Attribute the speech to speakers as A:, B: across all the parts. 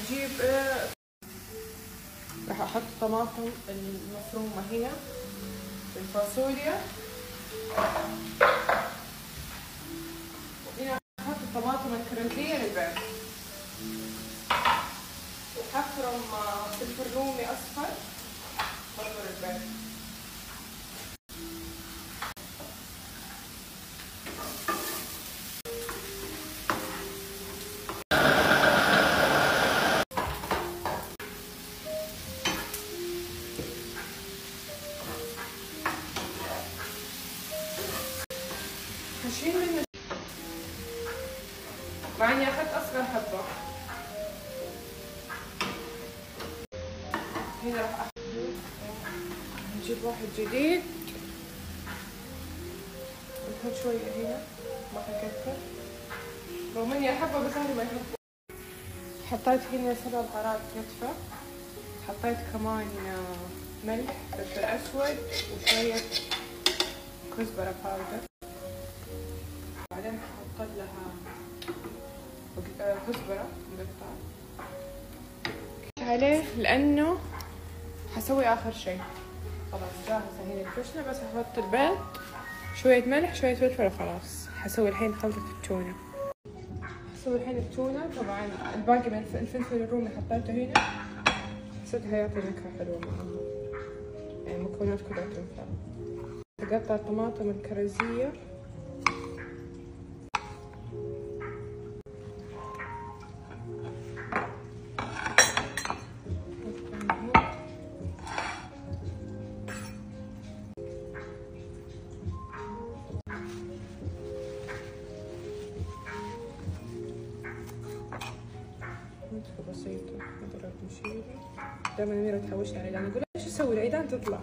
A: هجيب راح احط طماطم المفرومة هنا، الفاصوليا، وهنا احط الطماطم الكرزية للبيض، وحفرم فلفل رومي اصفر برضه للبيض. هشيل منه مع اني اخذت اصغر حبة. هنا راح نجيب واحد جديد نحط شوية هنا، ما حكتر رغم اني احبه بس اهلي ما يحبوه. حطيت هنا 7 بهارات نتفة، حطيت كمان ملح، فلفل اسود، وشوية كزبرة باودر. بعدين ححط لها كزبرة مقطعة عليه لانه حسوي اخر شيء. خلاص جاهزة هنا الكشنة، بس هحط البيض، شوية ملح، شوية فلفل، وخلاص. حسوي الحين خلطة التونة. حسوي الحين التونة. طبعا الباقي من الفلفل الرومي حطيته هنا، حسيت هيعطي نكهة حلوة معاها، يعني المكونات كلها تنفع. أقطع الطماطم الكرزية، بسيطة. نضرب نشيل. دائما أميرة تحوشني على العيدان، أقول إيش أسوي العيدان تطلع.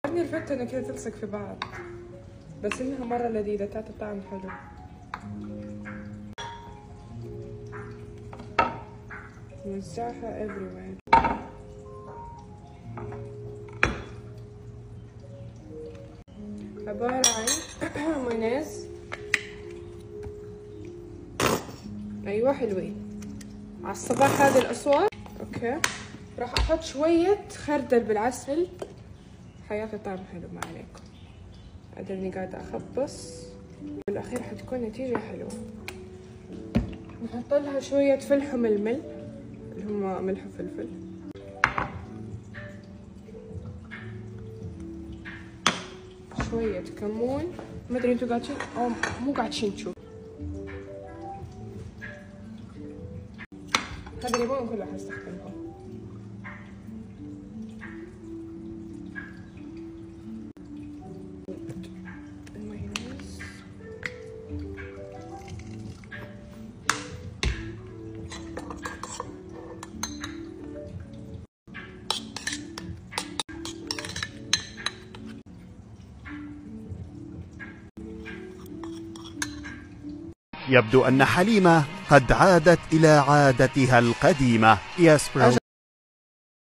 A: عجبني الفتة إنها كذا تلصق في بعض، بس إنها مرة لذيذة، تعطي طعم حلو. نوزعها everywhere. عبارة عن مايونيز. أيوة حلوين على الصباح هذه الأصوات. أوكي، راح أحط شوية خردل بالعسل، حيعطي طعم حلو. ما عليكم، أدرني قاعدة أخبص، بالأخير حتكون نتيجة حلوة. نحط لها شوية فلح وململ، اللي هم ملح وفلفل، شوية كمون. ما ادري انتوا قاعدين او مو قاعدين تشوفوا. هذا الليمون كله حستخدمه. المايونيز.
B: يبدو أن حليمة قد عادت إلى عادتها القديمة.